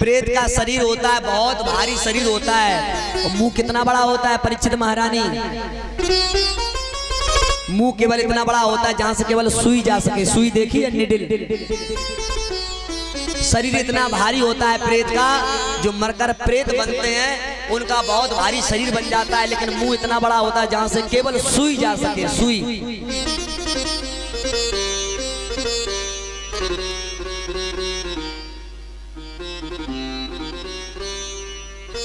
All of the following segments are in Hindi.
प्रेत का शरीर होता है बहुत भारी शरीर होता है। और मुंह कितना बड़ा होता है परीक्षित महारानी, मुंह केवल इतना बड़ा होता है जहां से केवल सुई जा सके। सुई देखी है, निडिल। शरीर इतना भारी होता है प्रेत का, जो मरकर प्रेत बनते हैं उनका बहुत भारी शरीर बन जाता है, लेकिन मुंह इतना बड़ा होता है जहां से केवल सुई जा सके। सुई।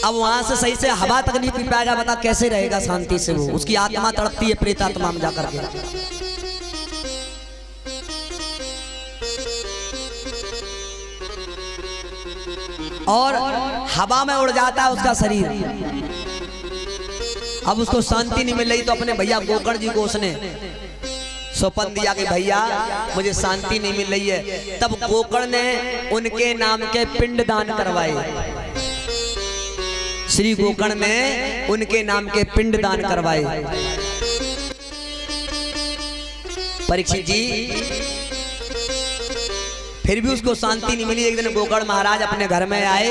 अब वहां से सही से हवा तक नहीं पी पाएगा, बता कैसे रहेगा शांति से वो। उसकी आत्मा तड़पती है प्रेत आत्मा में जाकर के। और हवा में उड़ जाता है उसका शरीर। अब उसको शांति नहीं मिल रही तो अपने भैया गोकर्ण जी को उसने सौंपन दिया कि भैया मुझे शांति नहीं मिल रही है। तब गोकर्ण ने उनके नाम के पिंड दान करवाए। श्री गोकर्ण ने उनके नाम के पिंड दान करवाए। परीक्षित जी फिर भी उसको शांति नहीं मिली। एक दिन गोकर्ण महाराज अपने घर में आए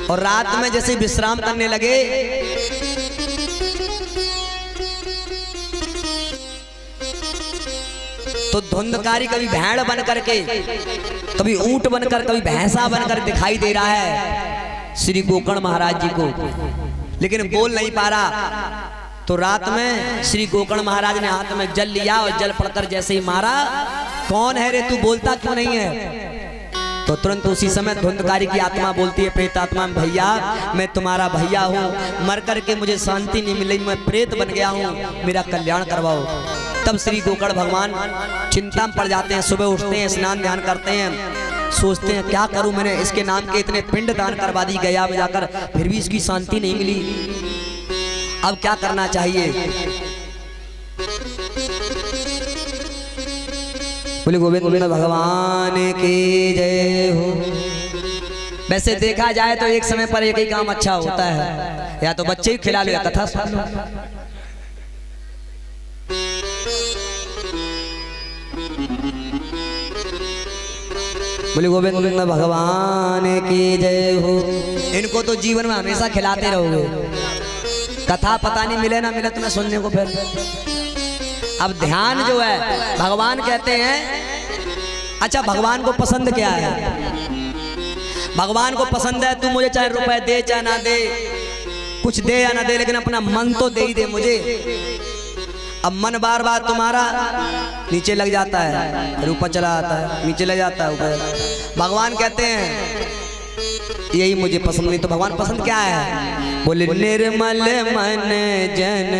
और रात में जैसे विश्राम करने लगे तो धुंधकारी कभी भेड़ बन करके, कभी ऊंट बनकर, कभी भैंसा बनकर दिखाई दे रहा है श्री गोकर्ण महाराज जी को, लेकिन बोल नहीं पा रहा। तो रात में श्री गोकर्ण महाराज ने हाथ में जल लिया और जल पड़कर जैसे ही मारा, कौन है रे तू, बोलता क्यों नहीं है? तो तुरंत उसी समय धुंधकारी की आत्मा बोलती है प्रेत आत्मा में, भैया मैं तुम्हारा भैया हूँ, मर करके मुझे शांति नहीं मिली, मैं प्रेत बन गया हूँ, मेरा कल्याण करवाओ। तब श्री गोकर्ण भगवान चिंता में पड़ जाते हैं। सुबह उठते हैं, स्नान ध्यान करते हैं, सोचते हैं क्या करूं, मैंने इसके नाम के इतने पिंड दान करवा दी गया में जाकर, फिर भी इसकी शांति नहीं मिली, अब क्या करना चाहिए? बोले गोविंद भगवान की जय हो। वैसे देखा जाए तो एक समय पर एक ही काम अच्छा होता है, या तो बच्चे ही खिला लो या कथा सुन लो। बोले गोविंद भगवान की जय हो। इनको तो जीवन में हमेशा खिलाते रहोगे, कथा पता नहीं मिले ना मिले तुम्हें सुनने को। फिर अब ध्यान जो है भगवान कहते हैं, अच्छा भगवान को पसंद क्या है? भगवान को पसंद है तू मुझे चाहे रुपए दे चाहे ना दे, कुछ दे या ना दे, लेकिन अपना मन तो दे ही दे मुझे। अब मन बार बार तुम्हारा नीचे लग जाता है, फिर ऊपर चला आता है, नीचे लग जाता है, ऊपर। भगवान कहते हैं यही मुझे पसंद नहीं। तो भगवान पसंद क्या है? बोले निर्मल मन जन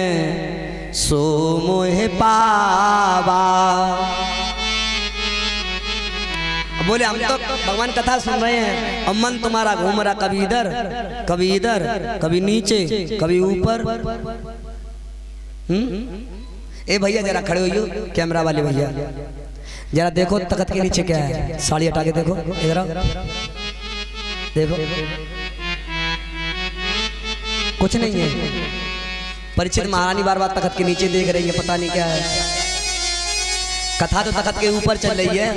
सो मोह पावा। बोले हम तो भगवान कथा सुन रहे हैं और मन तुम्हारा घूम रहा, कभी इधर कभी इधर, कभी नीचे कभी ऊपर। ए भैया जरा खड़े होइयो, कैमरा वाले भैया जरा देखो तख्त के नीचे क्या है, साड़ी हटा के देखो, इधर आओ देखो, कुछ नहीं है। परीक्षित महारानी बार बार तख्त के नीचे देख रही है, पता नहीं क्या है। कथा तो तख्त के ऊपर चल रही है।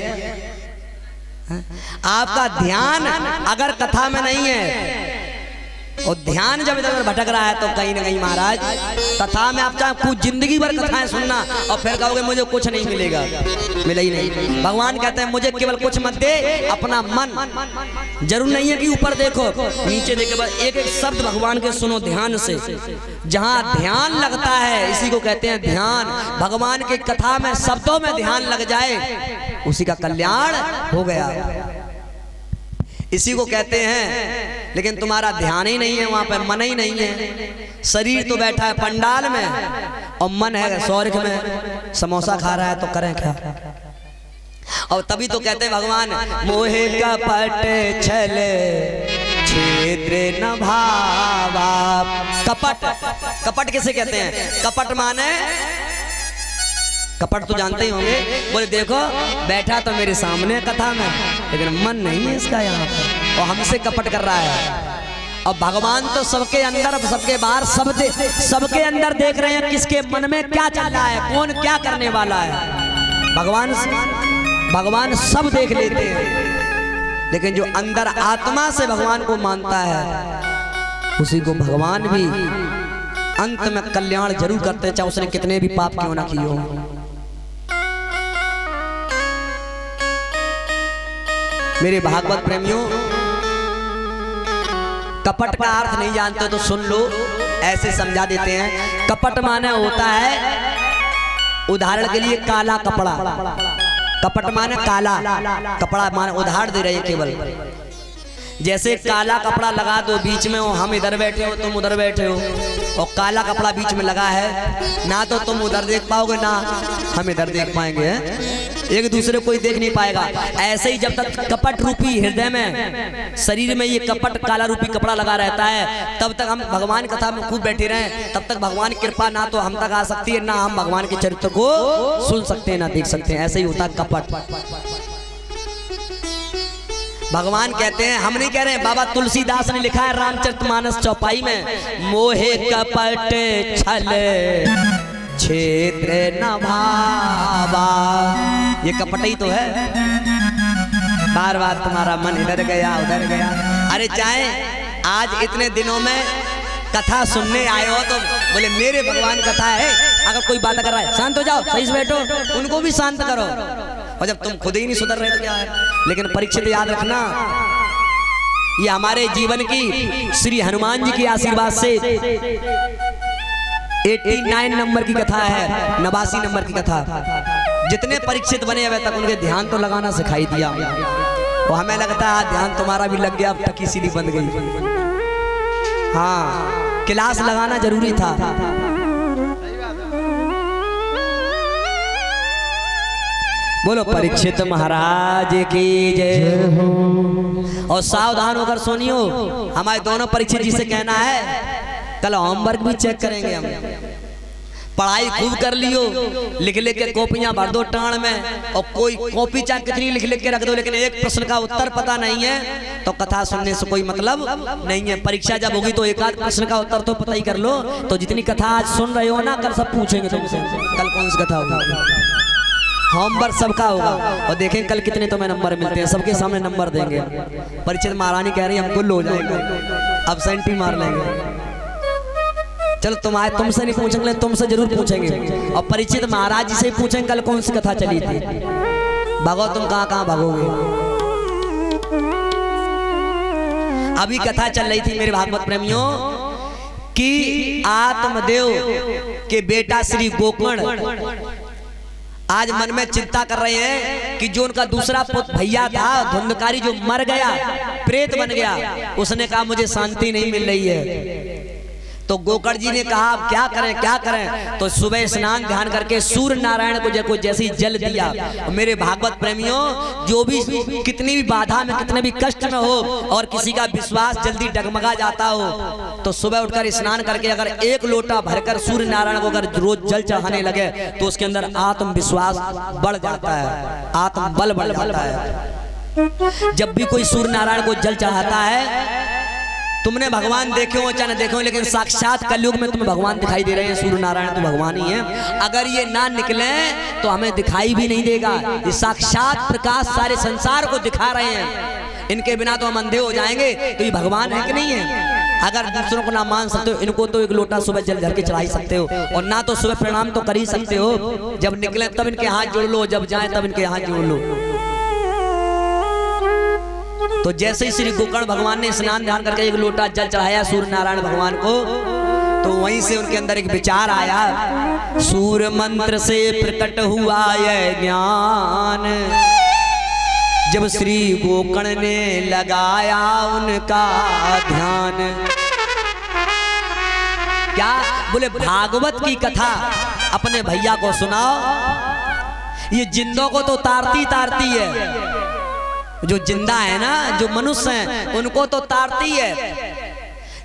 आपका ध्यान अगर कथा में नहीं है और ध्यान जब इधर भटक रहा है तो कहीं ना कहीं महाराज कथा में आप चाहे कुछ जिंदगी भर कथाएं सुनना और फिर कहोगे मुझे कुछ नहीं मिलेगा, मिले ही नहीं। भगवान कहते हैं मुझे केवल कुछ मत दे, अपना मन। जरूर नहीं है कि ऊपर देखो नीचे देखो, बस एक एक शब्द भगवान के सुनो ध्यान से। जहाँ ध्यान लगता है इसी को कहते हैं ध्यान। भगवान की कथा में शब्दों में ध्यान लग जाए उसी का कल्याण हो गया, इसी को कहते हैं। लेकिन तुम्हारा ध्यान ही नहीं है, वहां पे मन ही नहीं है। शरीर तो बैठा है पंडाल में और मन है स्वर्ग में, समोसा खा रहा है, तो करें क्या? और तभी तो कहते हैं भगवान मोहे कपट छल छेद्र न भावा। कपट, कपट किसे कहते हैं? कपट माने, कपट तो जानते ही होंगे। बोले देखो बैठा तो मेरे सामने कथा में, लेकिन मन नहीं है इसका यहाँ पर, और हमसे कपट कर रहा है। और भगवान तो सबके अंदर सबके बाहर सबके अंदर देख रहे हैं किसके मन में क्या चल रहा है, कौन क्या करने वाला है। भगवान सब देख लेते हैं, लेकिन जो अंदर आत्मा से भगवान को मानता है उसी को भगवान भी अंत में कल्याण जरूर करते, चाहे उसने कितने भी पाप क्यों ना किए हो। मेरे भागवत प्रेमियों, कपट का अर्थ नहीं जानते तो सुन लो, ऐसे समझा देते हैं। कपट माने होता है, उदाहरण के लिए काला कपड़ा। कपट माने काला कपड़ा, माने उदाहरण दे रहे केवल। जैसे काला कपड़ा लगा दो बीच में, हो हम इधर बैठे हो तुम उधर बैठे हो, और काला कपड़ा बीच में लगा है, ना तो तुम उधर देख पाओगे ना हम इधर देख पाएंगे, एक दूसरे कोई देख नहीं पाएगा। ऐसे ही जब तक कपट रूपी हृदय में, शरीर में ये कपट काला रूपी कपड़ा लगा रहता है, तब तक हम भगवान कथा में खूब बैठे रहें, तब तक भगवान की कृपा ना तो हम तक आ सकती है, ना हम भगवान के चरित्र को सुन सकते हैं, ना देख सकते हैं। ऐसे ही होता है कपट। भगवान कहते हैं, हम नहीं कह रहे हैं, बाबा तुलसीदास ने लिखा है रामचरितमानस चौपाई में, मोहे कपट छल क्षेत्र न भावा। ये कपट ही तो है, बार बार तुम्हारा मन इधर गया उधर गया। अरे चाहे आज इतने दिनों में कथा सुनने आए हो तो बोले मेरे भगवान कथा है, अगर कोई बात कर रहा है शांत हो जाओ, सही से बैठो, उनको भी शांत करो। और जब तुम खुद ही नहीं सुधर रहे तो क्या है। लेकिन परीक्षित याद रखना, ये हमारे जीवन की श्री हनुमान जी के आशीर्वाद से 89 नंबर की कथा है, 89 नंबर की कथा। जितने परीक्षित बने अभी तक उनके ध्यान तो लगाना सिखाई दिया, और हमें लगता है ध्यान तुम्हारा भी लग गया, अब टकी सीधी बंद गई। हाँ, क्लास लगाना जरूरी था। बोलो परीक्षित महाराज की जय। और सावधान होकर सुनियो, हमारे दोनों परीक्षित जी से कहना है, कल होमवर्क भी चेक करेंगे हम। पढ़ाई खूब कर लियो, लिख लिख के कॉपियां भर दो टाण में, और कोई कॉपी चाहे कितनी लिख लिख के रख दो, लेकिन एक प्रश्न का उत्तर पता नहीं है तो कथा सुनने से कोई मतलब नहीं है। परीक्षा जब होगी तो एक आध प्रश्न का उत्तर तो पता ही कर लो। तो जितनी कथा आज सुन रहे हो ना, कल सब पूछेंगे तुमसे, कल कौन सी कथा होगी, होमवर्क सबका होगा, और देखें कल कितने तुम्हें नंबर मिलते हैं, सबके सामने नंबर देंगे। परीक्षित महारानी कह रही है हम कुल हो जाएंगे, एब्सेंट ही मार लेंगे। चलो तुमसे नहीं पूछेंगे, तुमसे जरूर पूछेंगे, और परीक्षित महाराज जी से पूछेंगे कल कौन सी कथा चली थी। भागो तुम कहाँ भागोगे। अभी कथा चल रही थी मेरे भागवत प्रेमियों कि आत्मदेव के बेटा श्री गोकर्ण आज मन में चिंता कर रहे हैं कि जो उनका दूसरा पुत्र भैया था धुंधकारी, जो मर गया प्रेत बन गया, उसने कहा मुझे शांति नहीं मिल रही है। तो गोकर्ण जी ने कहा अब क्या करें क्या करें। तो सुबह स्नान ध्यान करके सूर्य नारायण को जैसे जल दिया। मेरे भागवत प्रेमियों, जो भी कितनी भी बाधा में कितने भी कष्ट में हो और किसी का विश्वास जल्दी डगमगा जाता हो, तो सुबह उठकर स्नान करके अगर एक लोटा भरकर सूर्य नारायण को अगर रोज जल चढ़ाने लगे तो उसके अंदर आत्मविश्वास बढ़ जाता है, आत्मबल बढ़ जाता है। जब भी कोई सूर्य नारायण को जल चढ़ाता है, तुमने भगवान देखे हो चाहे न देखे हो, लेकिन साक्षात कलयुग में तुम्हें भगवान दिखाई दे रहे हैं। सूर्य नारायण तो भगवान ही है। अगर ये ना निकले तो हमें दिखाई भी नहीं देगा। ये साक्षात प्रकाश सारे संसार को दिखा रहे हैं। इनके बिना तो हम अंधे हो जाएंगे। तो ये भगवान है कि नहीं है। अगर दूसरों को ना मान सकते हो, इनको तो एक लोटा सुबह जल धर के चढ़ा ही सकते हो, और ना तो सुबह प्रणाम तो कर ही सकते हो। जब निकले तब इनके हाथ जोड़ लो, जब जाए तब इनके हाथ जोड़ लो। तो जैसे ही श्री गोकर्ण भगवान ने स्नान ध्यान करके एक लोटा जल चढ़ाया सूर्य नारायण भगवान को, तो वहीं से उनके अंदर एक विचार आया, सूर्य मंत्र से प्रकट हुआ यह ज्ञान, जब श्री गोकर्ण ने लगाया उनका ध्यान। क्या बोले, भागवत की कथा अपने भैया को सुनाओ। ये जिंदों को तो तारती तारती है, जो जिंदा है ना, जो मनुष्य हैं उनको तो तारती है,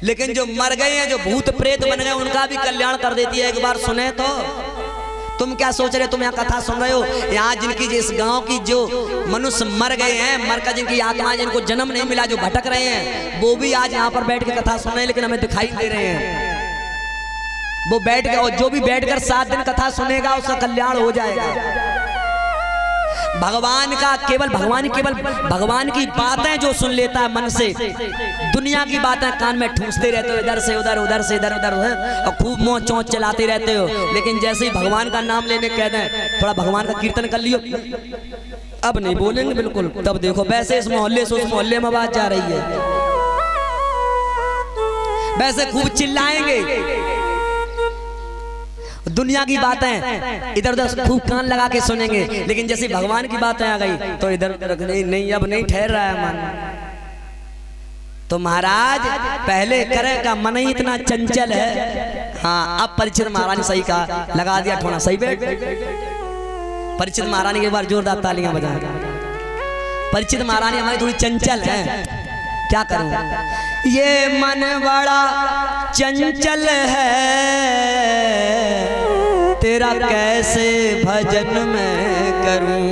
लेकिन जो मर गए हैं, जो भूत प्रेत बन गए, उनका भी कल्याण कर देती है। एक बार सुने तो तुम क्या सोच रहे हो, तुम यहाँ कथा सुन रहे हो, यहाँ जिनकी जिस गांव की जो मनुष्य मर गए हैं, मरकर जिनकी आत्मा जिनको जन्म नहीं मिला, जो भटक रहे हैं, वो भी आज यहाँ पर बैठ के कथा सुन रहे हैं, लेकिन हमें दिखाई दे रहे हैं। वो बैठ के, और जो भी बैठकर 7 दिन कथा सुनेगा उसका कल्याण हो जाएगा। भगवान केवल भगवान की बातें जो सुन लेता है मन से, दुनिया की बातें कान में ठूंसते रहते हो, इधर से उधर, उधर से इधर उधर, और खूब मोह चौंच चलाते रहते हो। लेकिन जैसे ही भगवान का नाम लेने कह दें थोड़ा भगवान का कीर्तन कर लियो, अब नहीं बोलेंगे बिल्कुल। तब देखो वैसे इस मोहल्ले से उस मोहल्ले में आवाज जा रही है, वैसे खूब चिल्लाएंगे, दुनिया की बातें इधर उधर खूब कान लगा के सुनेंगे। लेकिन जैसे भगवान की बातें आ गई तो इधर नहीं, अब नहीं ठहर रहा है मन। तो महाराज पहले करे का मन ही इतना चंचल है। हाँ, अब परीक्षित महाराज ने सही कहा, लगा दिया ठोना सही बैठ। परीक्षित महारानी के बार जोरदार तालियां बजा। परीक्षित महारानी हमारी थोड़ी चंचल है, क्या करूं, ये मन बड़ा चंचल है, तेरा कैसे भजन मैं करूं,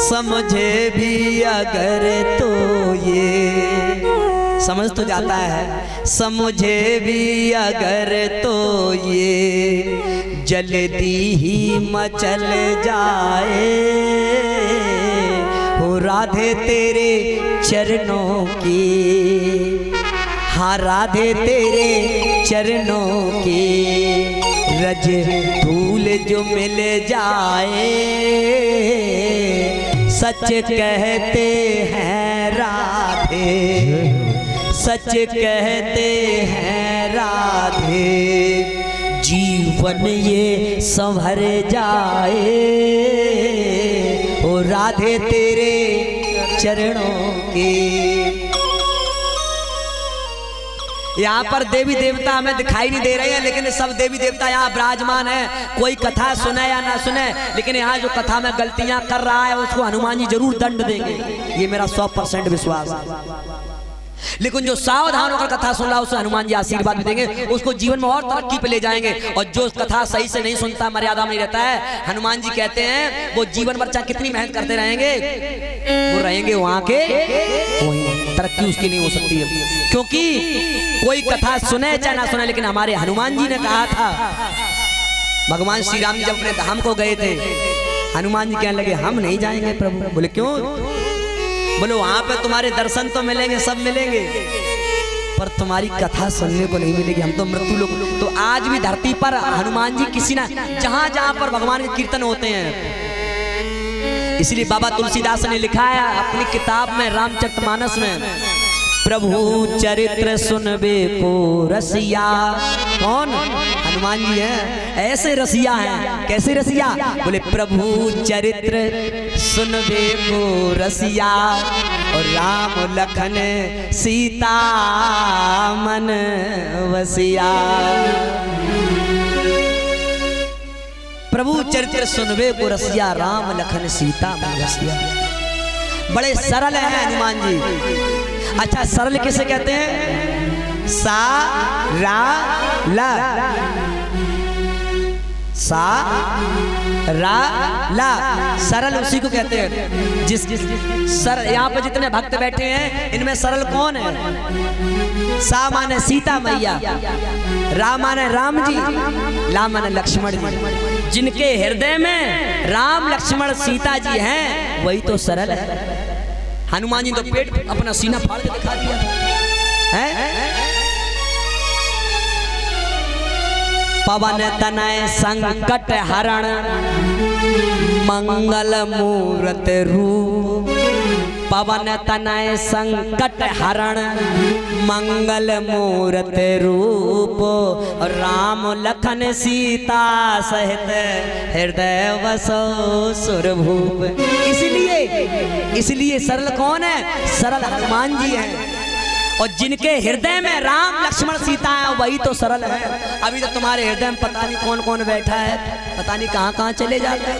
समझे भी अगर तो ये, समझ तो जाता है, समझे भी अगर तो ये जल्दी ही मचल जाए, हो राधे तेरे चरणों की, हाँ राधे तेरे चरणों की रज धूल जो मिल जाए, सच कहते हैं राधे, सच कहते हैं राधे, जीवन ये संभर जाए, ओ राधे तेरे चरणों के। यहाँ पर देवी देवता हमें दिखाई नहीं दे रहे हैं, लेकिन सब देवी देवता यहाँ विराजमान है। कोई कथा सुने या ना सुने, लेकिन यहाँ जो कथा में गलतियां कर रहा है उसको हनुमान जी जरूर दंड देंगे, ये मेरा 100% विश्वास है। लेकिन जो सावधान होकर कथा सुन रहा है उसे हनुमान जी आशीर्वाद भी देंगे, उसको जीवन में और तरक्की पे ले जाएंगे। और जो कथा सही से नहीं सुनता, मर्यादा में नहीं रहता है, हनुमान जी कहते हैं वो जीवन भर चाहे कितनी मेहनत करते रहेंगे, वो रहेंगे वहां के वहीं, तरक्की उसकी नहीं हो सकती है। क्योंकि कोई कथा सुने चाहे ना सुने, लेकिन हमारे हनुमान जी ने कहा था, भगवान श्री राम जी जब अपने धाम को गए थे, हनुमान जी कहने लगे हम नहीं जाएंगे प्रभु। बोले क्यों? बोले वहां पे तुम्हारे दर्शन तो मिलेंगे, सब मिलेंगे, पर तुम्हारी कथा सुनने को नहीं मिलेगी, हम तो मृत्यु लोग। तो आज भी धरती पर हनुमान जी किसी ना, जहां जहां पर भगवान के कीर्तन होते हैं, इसलिए बाबा तुलसीदास ने लिखा है अपनी किताब में रामचरितमानस में, प्रभु चरित्र सुनबे को रसिया। कौन? हनुमान जी हैं, ऐसे रसिया हैं। कैसे रसिया? बोले प्रभु चरित्र सुनबे को रसिया, और राम लखन सीता मन वसिया। प्रभु चरित्र सुनबे को रसिया, राम लखन सीता मन वसिया। बड़े सरल हैं हनुमान जी। अच्छा, सरल किसे कहते हैं? सा रा ला, सा रा ला, सरल उसी को कहते हैं। जिस सर यहाँ पे जितने भक्त बैठे हैं इनमें सरल कौन है? सा माने सीता मैया, रा माने राम जी, ला माने लक्ष्मण जी। जिनके हृदय में राम लक्ष्मण सीता जी हैं वही तो सरल है। हनुमान जी तो पेट अपना सीना फाड़ के दिखा दिया है। पवन तनय संकट हरण, मंगल मूरत रूप। पवन तनय संकट हरण, मंगल मूरत रूप। राम लखन सीता सहित हृदय वसो सुरभूप। इसलिए सरल कौन है? सरल हनुमान जी हैं। और जिनके हृदय में राम लक्ष्मण सीता है वही तो सरल है। अभी तो तुम्हारे हृदय में पता नहीं कौन कौन बैठा है, पता नहीं कहां कहां चले जाते हैं।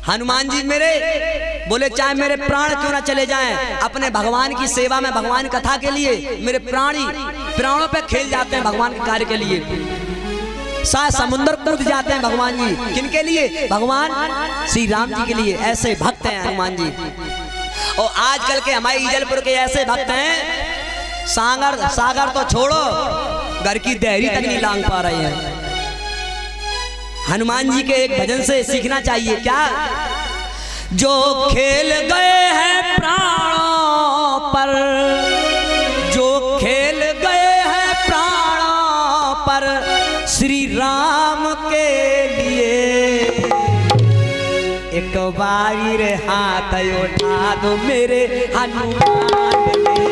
हनुमान जी मेरे बोले चाहे मेरे प्राण क्यों ना चले जाएं, अपने भगवान की सेवा में, भगवान की कथा के लिए मेरे प्राणों पे खेल जाते हैं भगवान के कार्य के लिए। समुद्र कूद जाते हैं भगवान जी। किनके लिए? भगवान श्री राम जी के लिए। ऐसे भक्त हैं हनुमान जी। और आजकल के हमारे ईजलपुर के ऐसे भक्त हैं, सागर तो छोड़ो, घर की देहरी तक नहीं लांग पा रहे हैं। हनुमान जी के एक भजन से सीखना चाहिए क्या। जो खेल गए हैं प्राणों पर, जो खेल गए हैं प्राणों पर श्री राम के लिए, एक बारी रे हाथ उठा दो मेरे हनुमान के।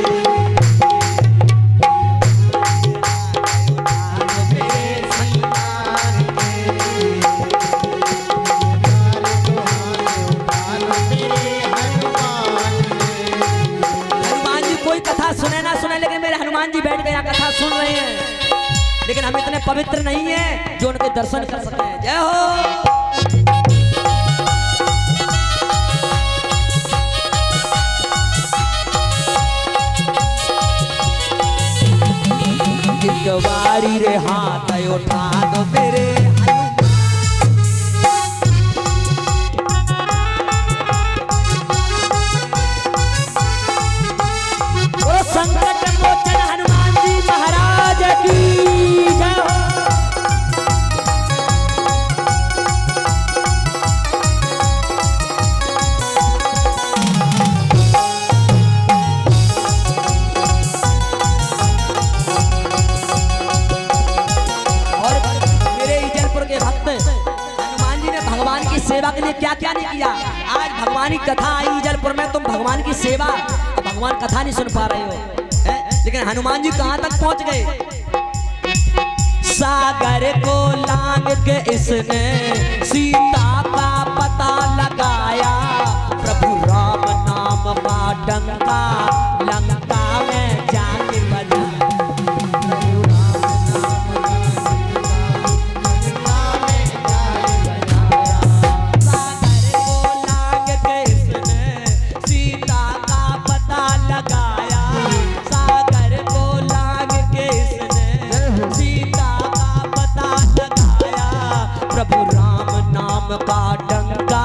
सुने ना सुने, लेकिन मेरे हनुमान जी बैठ गए यहाँ कथा सुन रहे हैं, लेकिन हम इतने पवित्र नहीं हैं जो उनके दर्शन कर सकते हैं। जय हो। एक बारी रे हाथ उठा दो मेरे संकट मोचन हनुमान जी महाराज की जय हो। और मेरे ईजलपुर के भक्त हनुमान जी ने भगवान की सेवा के लिए क्या क्या नहीं किया। आज भगवान की कथा आई ईजलपुर में, तुम भगवान की सेवा, भगवान कथा नहीं सुन पा रहे हो, लेकिन हनुमान जी कहां तक पहुंच गए। सागर को लांग के इसने सीता का पता लगाया, प्रभु राम नाम का डंका लंका में जाके बजाया। सागर को लांग के इसने सीता का पता लगाया, सागर को लांग के इसने सीता का पता लगाया, प्रभु राम नाम का डंका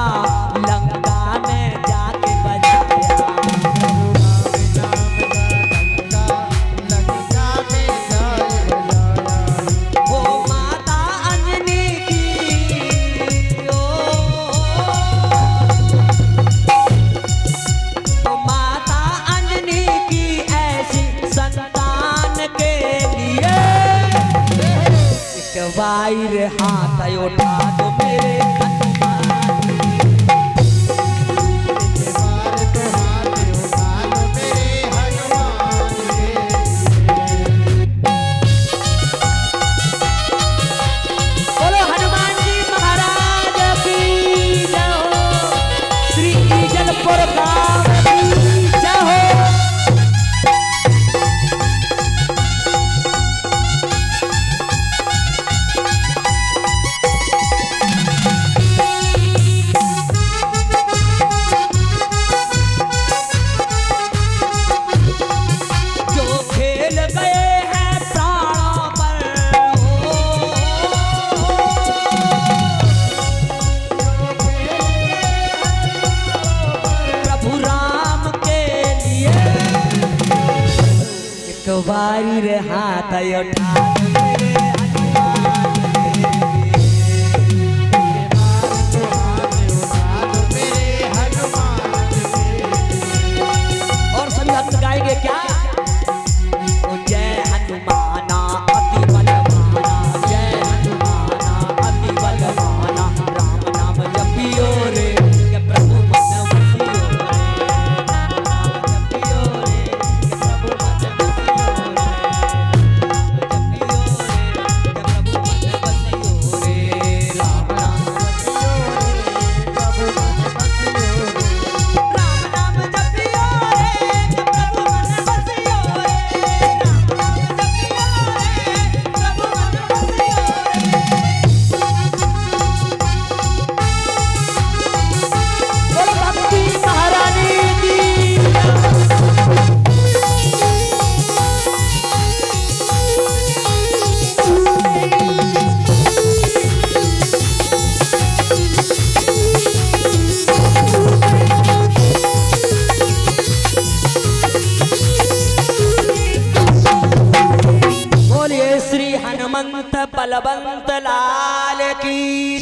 लंका में जाके बजाया। वो माता अंजनी की ओ माता अंजनी की ऐसी संतान के लिए, एक बार हाथ उठा दो मेरे बोलो हनुमान जी महाराज की जय हो। श्री ईजलपुर गांव की जय हो। जो खेल गए हैं प्राणों पर, प्रभु राम के लिए, एक बारी रे हाथ उठा और सभी भक्त गाएंगे क्या। जय हनुमाना अति बलवाना, जय हनुमाना अति बलवाना, राम नाम जपियो रे के प्रभु मन बसियो रे, राम नाम जपियो रे के प्रभु मन बसियो रे, राम नाम जपियो रे के प्रभु मन बसियो रे, राम नाम जपियो रे के प्रभु मन बसियो रे, राम नाम जपियो रे प्रभु मन बसियो रे। बोलो भक्ति महारानी की बोलिए श्री हनुमंत बलवंत लाल की